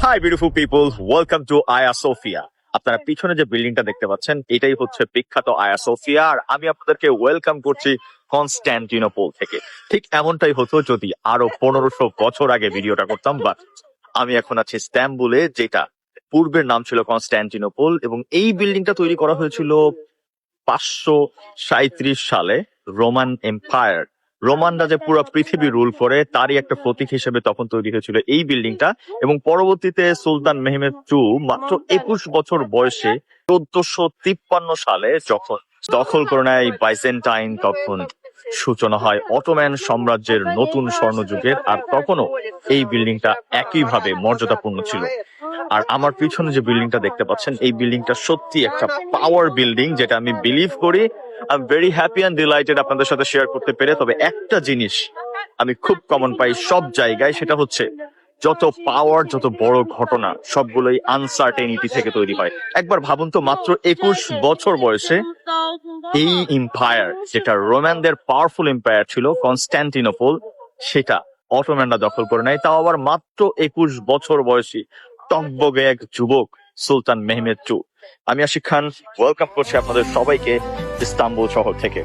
Hi beautiful people, welcome to আয়া Sophia. আপনারা পিছনে যে বিল্ডিংটা দেখতে পাচ্ছেন এটাই হচ্ছে বিখ্যাত আয়া সোফিয়া, আর আমি আপনাদেরকে ওয়েলকাম করছি কনস্ট্যান্টিনোপল থেকে। ঠিক এমনটাই হতো যদি আরো 1500 বছর আগে ভিডিওটা করতাম, বাট আমি এখন আছি ইস্তাম্বুলে, যেটা পূর্বের নাম ছিল কনস্ট্যান্টিনোপল, এবং এই বিল্ডিংটা তৈরি করা হয়েছিল 537 সালে। রোমান এম্পায়ার, রোমানরা যে পুরো পৃথিবী রুল করে তারই একটা প্রতীক হিসেবে তখন তৈরি হয়েছিল এই বিল্ডিংটা। এবং পরবর্তীতে সুলতান মেহমেদ টু মাত্র 21 বছর বয়সে 1453 সালে যখন দখল করে নেয় বাইজেন্টাইন, তখন সূচনা হয় অটোম্যান সাম্রাজ্যের নতুন স্বর্ণযুগের। আর তখনও এই বিল্ডিংটা একইভাবে মর্যাদাপূর্ণ ছিল। আর আমার পিছনে যে বিল্ডিংটা দেখতে পাচ্ছেন এই বিল্ডিংটা সত্যি একটা পাওয়ার বিল্ডিং, যেটা আমি বিলিভ করি। I am very happy and delighted আপনাদের সাথে শেয়ার করতে পেরে। তবে একটা জিনিস আমি খুব কমন পাই সব জায়গায়, সেটা হচ্ছে যত পাওয়ার, যত বড় ঘটনা, সবগুলোই আনসার্টেনিটি থেকে তৈরি হয়। একবার ভাবুন তো, মাত্র 21 বছর বয়সে এই এম্পায়ার, যেটা রোমানদের পাওয়ারফুল এম্পায়ার ছিল কনস্ট্যান্টিনোপল, সেটা অটোম্যানরা দখল করে নেয়, তাও আবার মাত্র 21 বছর বয়সী টকবগে এক যুবক সুলতান মেহমেদ টু। আমি আশিক খান, ওয়েলকাম করছি আপনাদের সবাইকে ইস্তাম্বুল শহর থেকে।